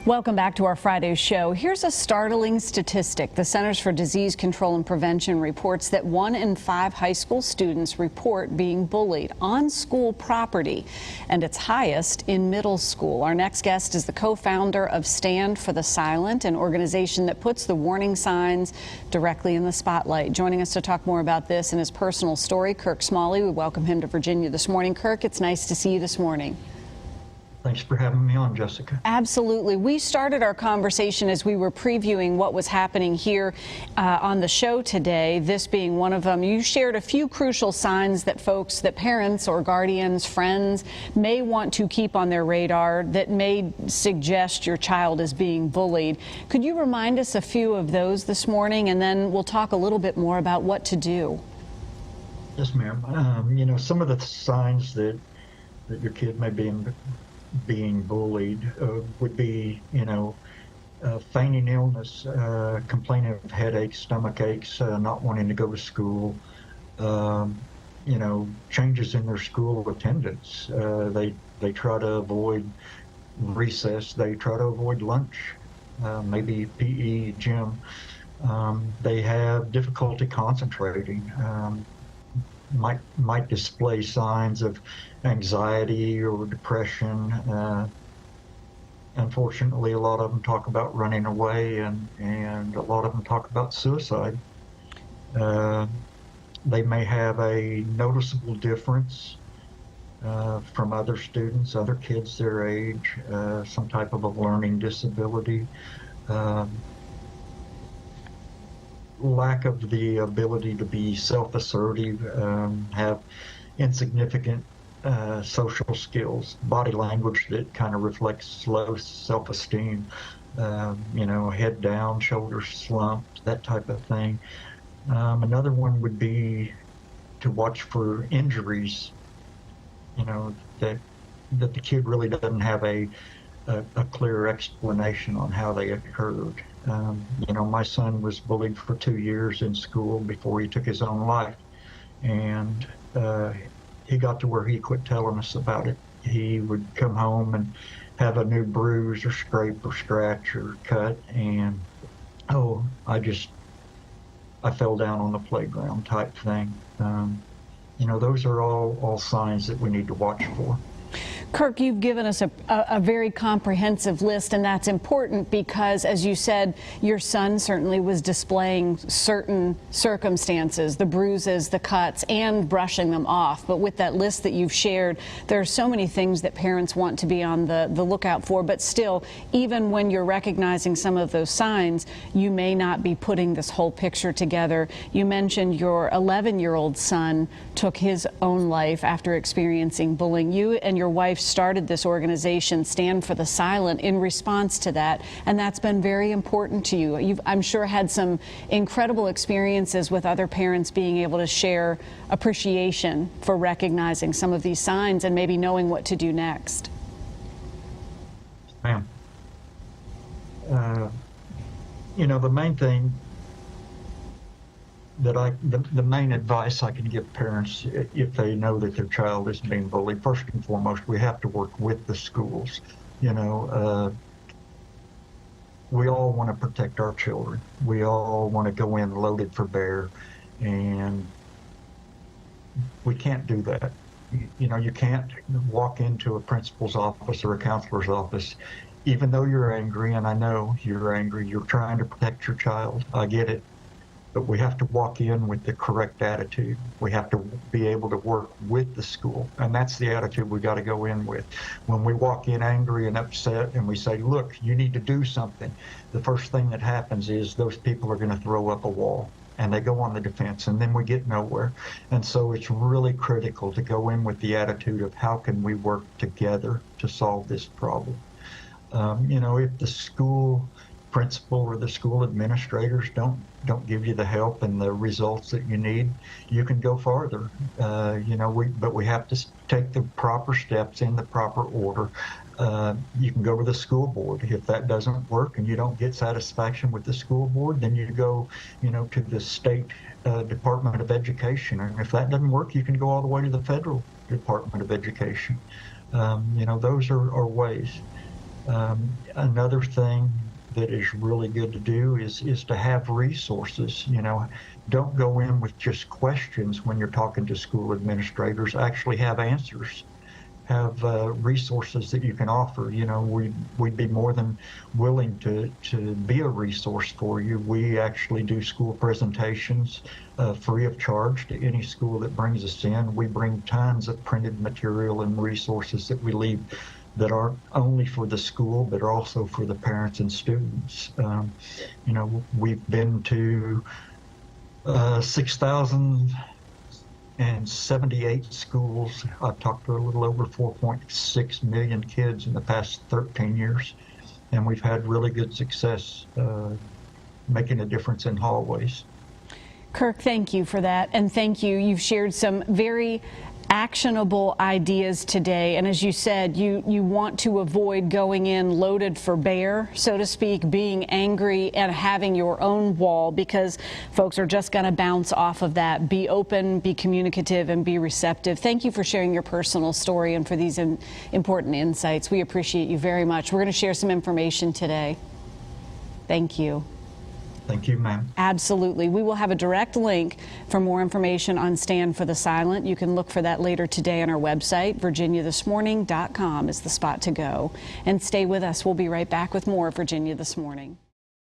Welcome back to our Friday show. Here's a startling statistic. The Centers for Disease Control and Prevention reports that 1 in 5 high school students report being bullied on school property, and it's highest in middle school. Our next guest is the co-founder of Stand for the Silent, an organization that puts the warning signs directly in the spotlight. Joining us to talk more about this and his personal story, Kirk Smalley. We welcome him to Virginia this morning. Kirk, it's nice to see you this morning. Thanks for having me on, Jessica. Absolutely. We started our conversation as we were previewing what was happening here on the show today, this being one of them. You shared a few crucial signs that folks, that parents or guardians, friends may want to keep on their radar that may suggest your child is being bullied. Could you remind us a few of those this morning, and then we'll talk a little bit more about what to do? Yes, ma'am. You know, some of the signs that your kid may be being bullied would be, feigning illness, complaining of headaches, stomach aches, not wanting to go to school, changes in their school attendance. They try to avoid recess. They try to avoid lunch, maybe PE, gym. They have difficulty concentrating. Might display signs of anxiety or depression. Unfortunately, a lot of them talk about running away, and a lot of them talk about suicide. They may have a noticeable difference from other students, other kids their age, some type of a learning disability. Lack of the ability to be self-assertive, have insignificant social skills, body language that kind of reflects low self-esteem, head down, shoulders slumped, that type of thing. Another one would be to watch for injuries, that the kid really doesn't have a clear explanation on how they occurred. My son was bullied for 2 years in school before he took his own life, and he got to where he quit telling us about it. He would come home and have a new bruise or scrape or scratch or cut, and I fell down on the playground type thing. Those are all signs that we need to watch for. Kirk, you've given us a very comprehensive list, and that's important because, as you said, your son certainly was displaying certain circumstances, the bruises, the cuts, and brushing them off. But with that list that you've shared, there are so many things that parents want to be on the lookout for. But still, even when you're recognizing some of those signs, you may not be putting this whole picture together. You mentioned your 11-year-old son took his own life after experiencing bullying. You and your wife started this organization, Stand for the Silent, in response to that, and that's been very important to you. You've, I'm sure, had some incredible experiences with other parents being able to share appreciation for recognizing some of these signs and maybe knowing what to do next. Ma'am, the main thing the main advice I can give parents if they know that their child is being bullied, first and foremost, we have to work with the schools. We all want to protect our children. We all want to go in loaded for bear, and we can't do that. You can't walk into a principal's office or a counselor's office, even though you're angry, and I know you're angry, you're trying to protect your child. I get it. But we have to walk in with the correct attitude. We have to be able to work with the school, and that's the attitude we got to go in with. When we walk in angry and upset and we say, look, you need to do something, the first thing that happens is those people are going to throw up a wall, and they go on the defense, and then we get nowhere. And so it's really critical to go in with the attitude of how can we work together to solve this problem. If the school principal or the school administrators don't give you the help and the results that you need, you can go farther. But we have to take the proper steps in the proper order. You can go to the school board. If that doesn't work and you don't get satisfaction with the school board, then you go, to the state Department of Education. And if that doesn't work, you can go all the way to the federal Department of Education. Those are ways. Another thing that is really good to do is to have resources. You know, don't go in with just questions when you're talking to school administrators. Actually have answers. Have resources that you can offer. You know, we'd be more than willing to be a resource for you. We actually do school presentations free of charge to any school that brings us in. We bring tons of printed material and resources that we leave that aren't only for the school, but are also for the parents and students. You know, we've been to 6,078 schools. I've talked to a little over 4.6 million kids in the past 13 years, and we've had really good success making a difference in hallways. Kirk, thank you for that, and thank you. You've shared some very actionable ideas today, and as you said, you want to avoid going in loaded for bear, so to speak, being angry and having your own wall, because folks are just going to bounce off of that. Be open, be communicative, and be receptive. Thank you for sharing your personal story and for these important insights. We appreciate you very much. We're going to share some information today. Thank you. Thank you, ma'am. Absolutely. We will have a direct link for more information on Stand for the Silent. You can look for that later today on our website. VirginiaThisMorning.com is the spot to go. And stay with us. We'll be right back with more of Virginia This Morning.